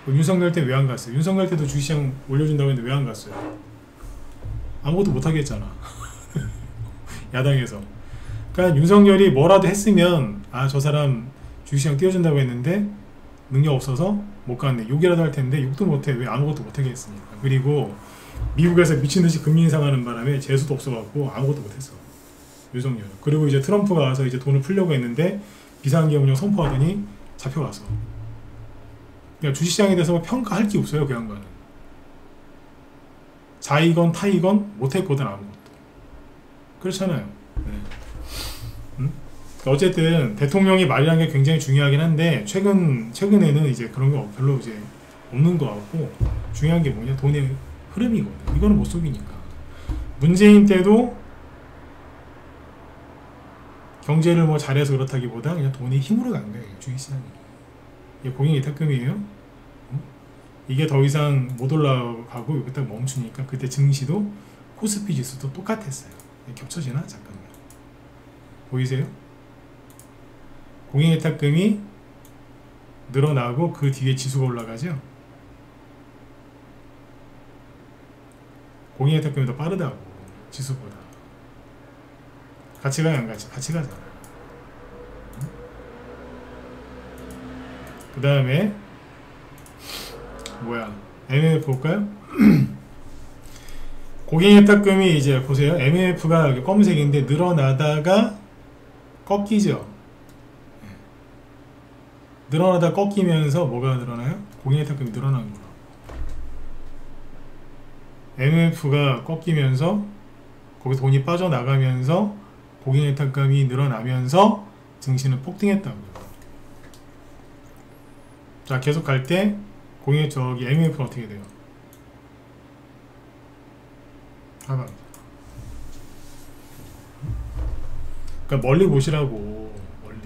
윤석열 때 왜 안 갔어요? 윤석열 때도 주식시장 올려준다고 했는데 왜 안 갔어요? 아무것도 못하게 했잖아. 야당에서. 그러니까 윤석열이 뭐라도 했으면 저 사람 주식시장 띄워준다고 했는데 능력 없어서 못 갔네. 욕이라도 할 텐데 욕도 못해. 왜 아무것도 못하겠습니까? 그리고 미국에서 미친듯이 금리 인상하는 바람에 재수도 없어갖고 아무것도 못했어. 유석열. 그리고 이제 트럼프가 와서 이제 돈을 풀려고 했는데 비상계엄령 선포하더니 잡혀갔어. 그러니까 주식시장에 대해서 평가할 게 없어요. 그 양반은. 자이건 타이건 못했거든 아무것도. 그렇잖아요. 네. 어쨌든 대통령이 말이라는 게 굉장히 중요하긴 한데 최근에는 이제 그런 거 별로 이제 없는 거 같고 중요한 게 뭐냐 돈의 흐름이거든. 이거는 못 속이니까. 문재인 때도 경제를 뭐 잘해서 그렇다기보다 그냥 돈의 힘으로 간 거예요. 주식시장이. 이게 공인이탁금이에요. 이게 더 이상 못 올라가고 여기 딱 멈추니까 그때 증시도 코스피 지수도 똑같았어요. 겹쳐지나? 잠깐만. 보이세요? 공인예탁금이 늘어나고 그 뒤에 지수가 올라가죠. 공인예탁금이 더 빠르다고 지수보다. 같이 가요 안 같이? 같이 가잖아. 그 다음에 뭐야 MMF 볼까요? 공인예탁금이 이제 보세요. MMF가 검은색인데 늘어나다가 꺾이죠. 늘어나다 꺾이면서 뭐가 늘어나요? 공인예탁금이 늘어나는 거야. MMF가 꺾이면서 거기 돈이 빠져나가면서 공인예탁금이 늘어나면서 증시는 폭등했다고요. 자 계속 갈 때 공인 저기 MMF는 어떻게 돼요? 하방. 그러니까 멀리 보시라고. 멀리.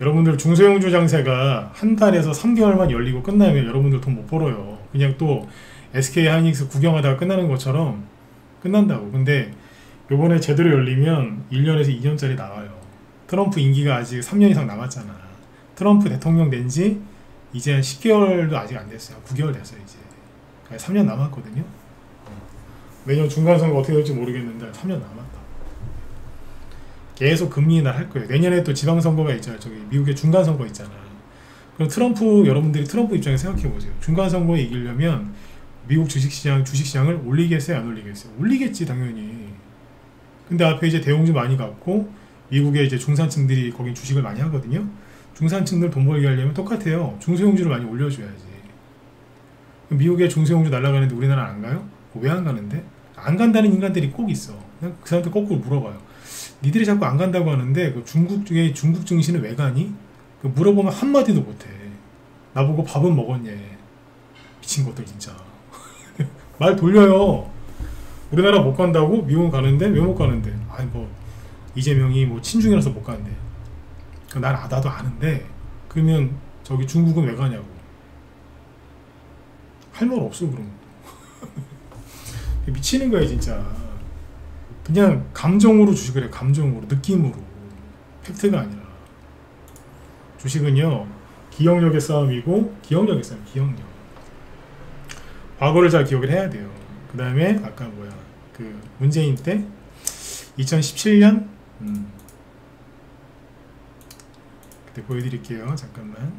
여러분들 중소형주 장세가 한 달에서 3개월만 열리고 끝나면 여러분들 돈 못 벌어요. 그냥 또 SK 하이닉스 구경하다가 끝나는 것처럼 끝난다고. 근데 요번에 제대로 열리면 1년에서 2년짜리 나와요. 트럼프 임기가 아직 3년 이상 남았잖아. 트럼프 대통령 된 지 이제 한 10개월도 아직 안 됐어요. 9개월 됐어요 이제. 3년 남았거든요. 내년 중간선거 어떻게 될지 모르겠는데 3년 남았다. 계속 금리 인하 할 거예요. 내년에 또 지방선거가 있잖아요. 저기 미국에 중간선거 있잖아. 그럼 트럼프, 여러분들이 트럼프 입장에 생각해보세요. 중간선거에 이기려면 미국 주식시장을 올리겠어요? 안 올리겠어요? 올리겠지 당연히. 근데 앞에 이제 대형주 많이 갖고 미국의 이제 중산층들이 거긴 주식을 많이 하거든요. 중산층들 돈 벌게 하려면 똑같아요. 중소형주를 많이 올려줘야지. 미국의 중소형주 날아가는데 우리나라는 안 가요? 왜 안 가는데? 안 간다는 인간들이 꼭 있어. 그냥 그 사람한테 거꾸로 물어봐요. 니들이 자꾸 안 간다고 하는데 그 중국 증시는 왜 가니? 그 물어보면 한마디도 못해. 나보고 밥은 먹었냐. 미친 것들 진짜. 말 돌려요. 우리나라 못 간다고? 미국 가는데? 왜 못 가는데? 아니 뭐 이재명이 뭐 친중이라서 못 가는데. 난 나도 아는데 그러면 저기 중국은 왜 가냐고. 할 말 없어 그럼. 미치는 거야 진짜. 그냥 감정으로 주식을 해. 감정으로, 느낌으로. 팩트가 아니라. 주식은요 기억력의 싸움이고, 기억력의 싸움, 기억력. 과거를 잘 기억을 해야 돼요. 그 다음에 아까 뭐야 그 문재인 때 2017년 그때 보여드릴게요. 잠깐만.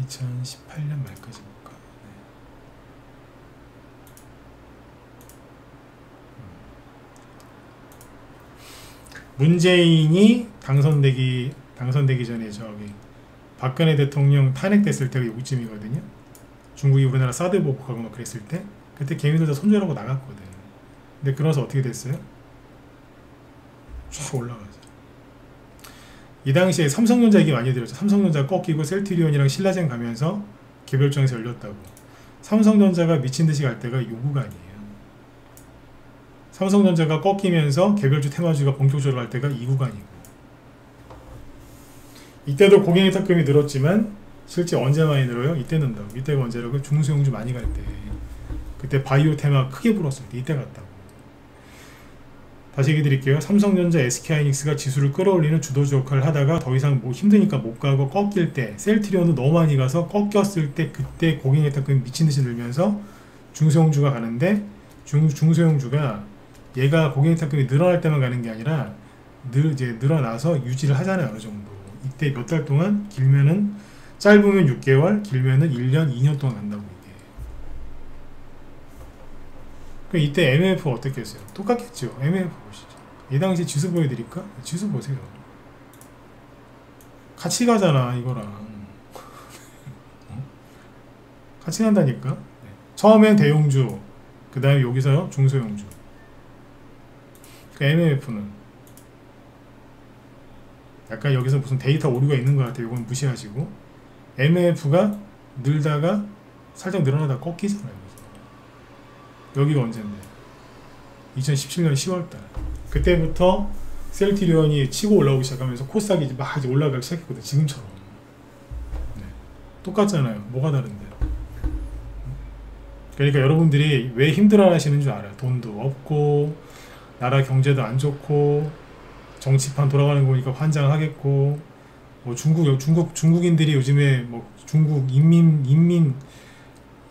2018년 말까지 볼까. 문재인이 당선되기 전에 저기 박근혜 대통령 탄핵됐을 때가 요쯤이거든요. 중국이 우리나라 사드 보복하고 막 그랬을 때 그때 개미들 다 손절하고 나갔거든. 근데 그러면서 어떻게 됐어요? 쫙 올라가죠. 이 당시에 삼성전자 얘기 많이 들었죠. 삼성전자 꺾이고 셀트리온이랑 신라젠 가면서 개별장에서 열렸다고. 삼성전자가 미친듯이 갈 때가 요 구간이에요. 삼성전자가 꺾이면서 개별주 테마주가 본격적으로 갈 때가 이 구간이고. 이때도 공인예탁금이 늘었지만 실제 언제 많이 늘어요? 이때 는다고. 이때가 언제라고? 중소형주 많이 갈 때. 그때 바이오 테마 크게 불었을 때 이때 갔다고. 다시 얘기 드릴게요. 삼성전자, SK하이닉스가 지수를 끌어올리는 주도주 역할을 하다가 더 이상 뭐 힘드니까 못 가고 꺾일 때, 셀트리온도 너무 많이 가서 꺾였을 때 그때 공인예탁금이 미친듯이 늘면서 중소형주가 가는데 중소형주가 얘가 공인예탁금이 늘어날 때만 가는 게 아니라 이제 늘어나서 유지를 하잖아요. 어느 정도. 이때 몇 달 동안, 길면은 짧으면 6개월, 길면은 1년, 2년 동안 간다고 이게. 그럼 이때 MF 어떻게 했어요? 똑같겠죠. MF 보시죠. 이 당시 지수 보여드릴까? 지수 보세요. 같이 가잖아 이거랑. 같이 간다니까. 처음엔 대용주, 그 다음에 여기서요 중소용주. 그 MMF는 약간 여기서 무슨 데이터 오류가 있는 것 같아요. 이건 무시하시고, MMF가 늘다가 살짝 늘어나다 꺾이잖아요. 여기가 언젠데 2017년 10월달. 그때부터 셀트리온이 치고 올라오기 시작하면서 코스닥이 이제 막 이제 올라가기 시작했거든. 지금처럼. 네. 똑같잖아요. 뭐가 다른데? 그러니까 여러분들이 왜 힘들어 하시는 줄 알아요. 돈도 없고, 나라 경제도 안 좋고, 정치판 돌아가는 거 보니까 환장하겠고, 뭐 중국인들이 요즘에 뭐 중국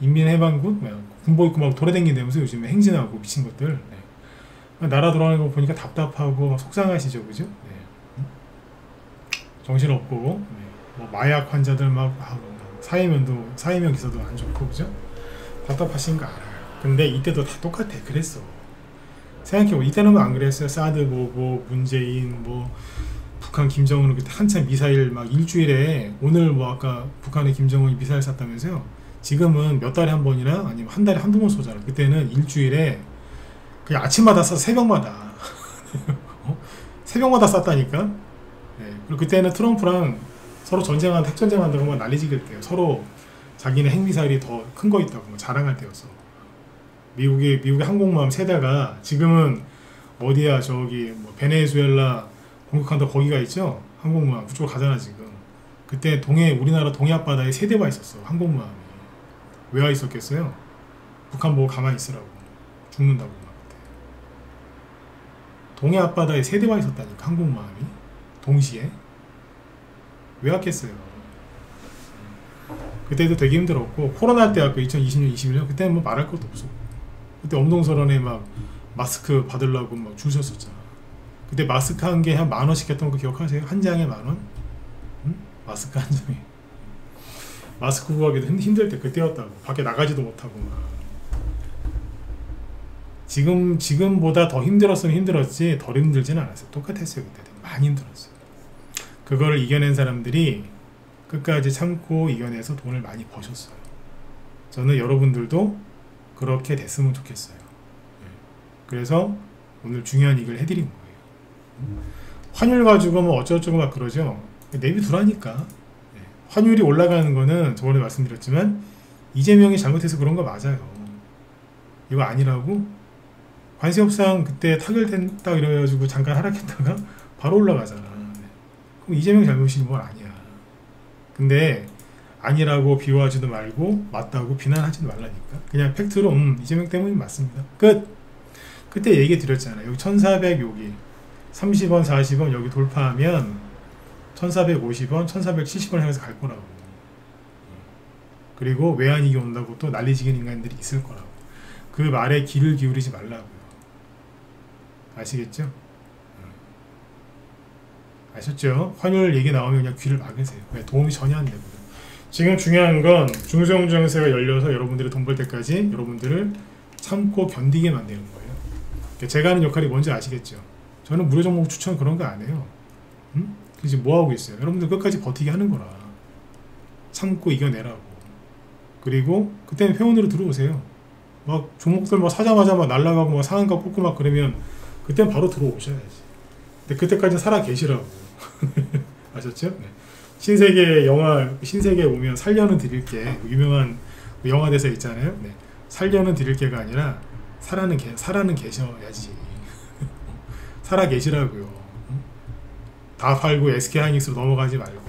인민해방군 군복 입고 막 돌아다니면서 요즘에 행진하고 미친 것들. 네. 나라 돌아가는 거 보니까 답답하고 막 속상하시죠, 그죠? 네. 정신없고, 네. 뭐 마약 환자들 막 사회면 기사도 안 좋고, 그죠? 답답하신 거 알아요. 근데 이때도 다 똑같아. 그랬어. 생각해보면 이때는 안 그랬어요. 사드 보고 문재인 북한 김정은은 그때 한참 미사일 막 일주일에, 오늘 뭐 아까 북한의 김정은이 미사일 쐈다면서요. 지금은 몇 달에 한 번이나 아니면 한 달에 한두 번 쏘잖아. 그때는 일주일에 그냥 아침마다 쏴, 새벽마다. 새벽마다 쐈다니까. 네. 그리고 그때는 트럼프랑 서로 핵전쟁한다고 막 난리지길 때요. 서로 자기네 핵미사일이 더 큰 거 있다고 뭐 자랑할 때였어. 미국의 항공모함 세대가 지금은 어디야, 저기 뭐 베네수엘라 공격한다 거기가 있죠. 항공모함 그쪽으로 가잖아 지금. 그때 우리나라 동해 앞바다에 3대가 있었어. 항공모함이. 왜 와 있었겠어요? 북한 보고 가만히 있으라고. 죽는다고 막 그때. 동해 앞바다에 3대가 있었다니까, 항공모함이 동시에. 왜 왔겠어요? 그때도 되게 힘들었고, 코로나 때 아까 2020년 21년 그때는 뭐 말할 것도 없어. 그때 엄동설원에 막 마스크 받으려고 막 줄 섰었잖아. 그때 마스크 한 개 한 10,000원씩 했던 거 기억하세요? 한 장에 10,000원? 응? 마스크 한 장에. 마스크 구하기도 힘들 때 그때였다고. 밖에 나가지도 못하고 막. 지금보다 더 힘들었으면 힘들었지 덜 힘들지는 않았어요. 똑같았어요. 그때 많이 힘들었어요. 그거를 이겨낸 사람들이 끝까지 참고 이겨내서 돈을 많이 버셨어요. 저는 여러분들도 그렇게 됐으면 좋겠어요. 그래서 오늘 중요한 얘기를 해드린 거예요. 환율 가지고 뭐 어쩌고저쩌고 막 그러죠. 내비두라니까. 환율이 올라가는 거는 저번에 말씀드렸지만 이재명이 잘못해서 그런 거 맞아요. 이거 아니라고? 관세 협상 그때 타결된다 이래가지고 잠깐 하락했다가 바로 올라가잖아. 그럼 이재명 잘못인 건 아니야. 근데 아니라고 비호하지도 말고 맞다고 비난하지도 말라니까. 그냥 팩트로 이재명 때문이 맞습니다. 끝. 그때 얘기 드렸잖아요. 여기 1400 여기 30원 40원 여기 돌파하면 1450원 1470원 향해서 갈 거라고. 그리고 외환위기 온다고 또 난리지긴 인간들이 있을 거라고. 그 말에 귀를 기울이지 말라고요. 아시겠죠? 아셨죠? 환율 얘기 나오면 그냥 귀를 막으세요. 왜? 도움이 전혀 안 되고요. 지금 중요한 건 중소형 증세가 열려서 여러분들이 돈 벌 때까지 여러분들을 참고 견디게 만드는 거예요. 제가 하는 역할이 뭔지 아시겠죠? 저는 무료 종목 추천 그런 거 안 해요. 지금 뭐 하고 있어요? 여러분들 끝까지 버티게 하는 거라. 참고 이겨내라고. 그리고 그때는 회원으로 들어오세요. 막 종목들 막 사자마자 막 날라가고 막 상한가 꽂고 막 그러면 그땐 바로 들어오셔야지. 근데 그때까지는 살아 계시라고. 아셨죠? 네. 신세계 오면 살려는 드릴게. 유명한 영화 대사 있잖아요. 네. 살려는 드릴게가 아니라 살아는 계셔야지. 살아 계시라고요. 다 팔고 SK하이닉스로 넘어가지 말고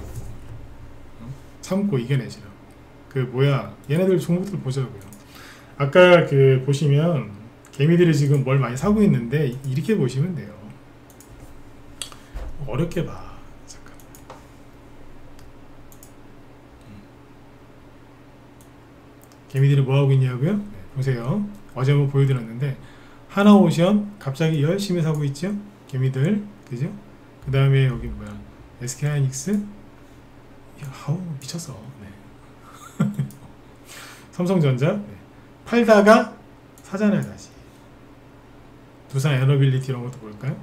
참고 이겨내시라고. 얘네들 종목들 보자고요. 아까 보시면 개미들이 지금 뭘 많이 사고 있는데 이렇게 보시면 돼요. 어렵게 봐. 잠깐. 개미들이 뭐 하고 있냐고요? 네, 보세요. 어제 한번 보여드렸는데 하나오션 갑자기 열심히 사고 있죠? 개미들, 그죠? 그 다음에 여기 뭐야, SK하이닉스, 아우 미쳤어. 네. 삼성전자, 네. 팔다가 사잖아요 다시. 두산 에너빌리티 이런 것도 볼까요?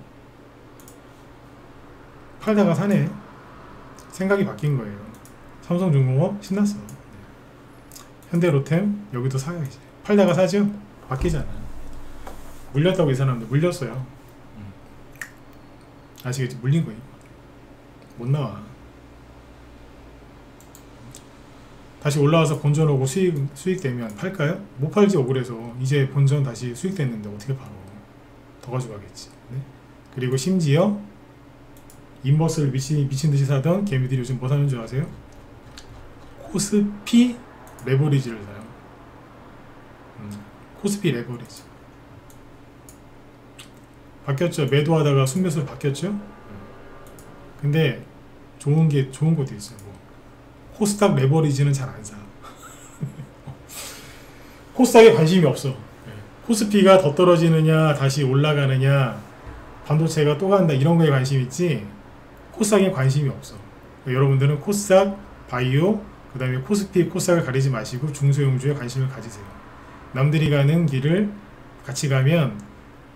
팔다가 사네. 생각이 바뀐 거예요. 삼성중공업 신났어. 네. 현대로템 여기도 사야지. 팔다가 사죠? 바뀌잖아. 물렸다고 이 사람들 물렸어요. 아시겠지? 물린 거예요. 못 나와. 다시 올라와서 본전 오고 수익되면 팔까요? 못 팔지 억울해서. 이제 본전 다시 수익됐는데 어떻게 팔어. 더 가져가겠지. 네? 그리고 심지어 인버스를 미친듯이 사던 개미들이 요즘 뭐 사는 줄 아세요? 코스피 레버리지를 사요. 코스피 레버리지 바뀌었죠. 매도하다가 순매수로 바뀌었죠. 근데 좋은 것도 있어요. 뭐 코스닥 레버리지는 잘 안 사. 코스닥에 관심이 없어. 코스피가 더 떨어지느냐 다시 올라가느냐 반도체가 또 간다 이런 거에 관심 있지 코스닥에 관심이 없어. 여러분들은 코스닥, 바이오, 그 다음에 코스피, 코스닥을 가리지 마시고 중소형주에 관심을 가지세요. 남들이 가는 길을 같이 가면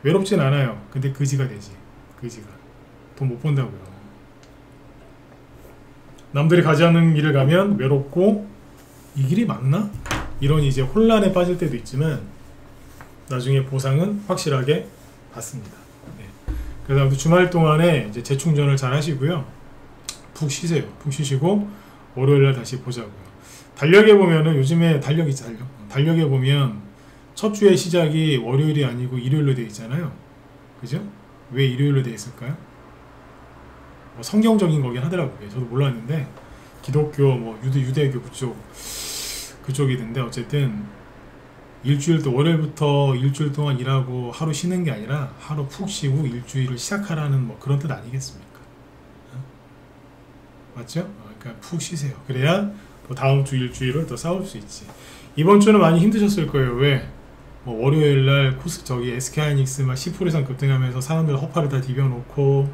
외롭진 않아요. 근데 그지가 되지. 그지가. 돈 못 번다고요. 남들이 가지 않는 길을 가면 외롭고 이 길이 맞나? 이런 이제 혼란에 빠질 때도 있지만 나중에 보상은 확실하게 받습니다. 네. 그래서 아무튼 주말 동안에 이제 재충전을 잘 하시고요. 푹 쉬세요. 푹 쉬시고 월요일날 다시 보자고요. 달력에 보면은 요즘에 달력 있죠. 달력에 보면 첫 주의 시작이 월요일이 아니고 일요일로 되어 있잖아요. 그죠? 왜 일요일로 되어 있을까요? 뭐 성경적인 거긴 하더라고요. 저도 몰랐는데 기독교 뭐 유대교 그쪽이던데 어쨌든 일주일 또 월요일부터 일주일 동안 일하고 하루 쉬는 게 아니라 하루 푹 쉬고 일주일을 시작하라는 뭐 그런 뜻 아니겠습니까? 맞죠? 그러니까 푹 쉬세요. 그래야 또 다음 주 일주일을 더 싸울 수 있지. 이번 주는 많이 힘드셨을 거예요. 왜? 뭐 월요일날 SK하이닉스 막 10% 이상 급등하면서 사람들 허파를 다 디벼놓고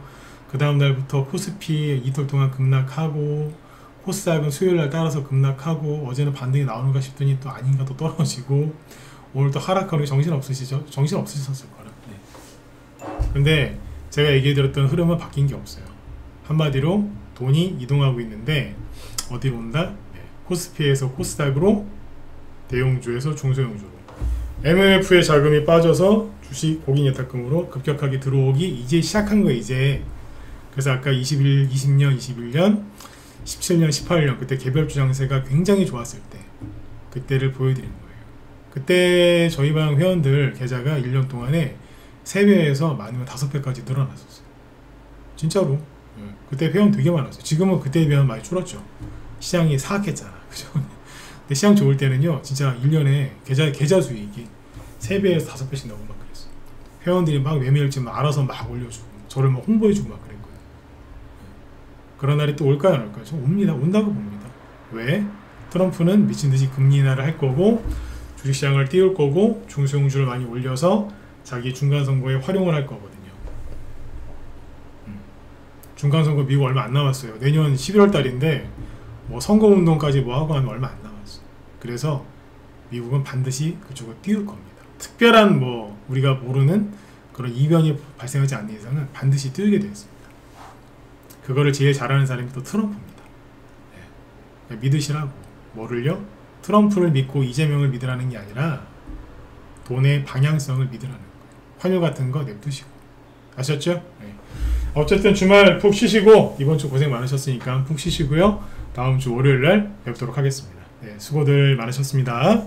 그 다음 날부터 코스피 이틀 동안 급락하고 코스닥은 수요일날 따라서 급락하고 어제는 반등이 나오는가 싶더니 또 아닌가 또 떨어지고 오늘 또 하락하는 게 정신없으시죠? 정신없으셨을 거라. 네. 근데 제가 얘기해드렸던 흐름은 바뀐 게 없어요. 한마디로 돈이 이동하고 있는데 어디로 온다? 네. 코스피에서 코스닥으로 대형주에서 중소형주로 MMF의 자금이 빠져서 주식 고객 예탁금으로 급격하게 들어오기 이제 시작한 거예요. 이제. 그래서 아까 20년, 21년, 17년, 18년 그때 개별주 장세가 굉장히 좋았을 때 그때를 보여드린 거예요. 그때 저희 방 회원들 계좌가 1년 동안에 3배에서 많으면 5배까지 늘어났었어요. 진짜로. 그때 회원 되게 많았어요. 지금은 그때에 비하면 많이 줄었죠. 시장이 사악했잖아. 그죠? 근데 시장 좋을 때는요 진짜 1년에 계좌 수익이 3배에서 5배씩 나오고 막 그랬어요. 회원들이 막 매매일지 막 알아서 막 올려주고 저를 막 홍보해주고 막 그랬거든요. 그런 날이 또 올까요 안 올까요? 저 옵니다. 온다고 봅니다. 왜? 트럼프는 미친듯이 금리 인하를 할 거고 주식시장을 띄울 거고 중소형주를 많이 올려서 자기 중간선거에 활용을 할 거거든요. 중간선거 미국 얼마 안 남았어요. 내년 11월 달인데 뭐 선거운동까지 뭐 하고 하면 얼마 안 남았어요. 그래서 미국은 반드시 그쪽을 띄울 겁니다. 특별한 뭐 우리가 모르는 그런 이변이 발생하지 않는 이상은 반드시 띄우게 되어 있습니다. 그거를 제일 잘하는 사람이 또 트럼프입니다. 네. 믿으시라고. 뭐를요? 트럼프를 믿고 이재명을 믿으라는 게 아니라 돈의 방향성을 믿으라는 거예요. 환율 같은 거 냅두시고. 아셨죠? 네. 어쨌든 주말 푹 쉬시고 이번 주 고생 많으셨으니까 푹 쉬시고요. 다음 주 월요일날 뵙도록 하겠습니다. 네, 수고들 많으셨습니다.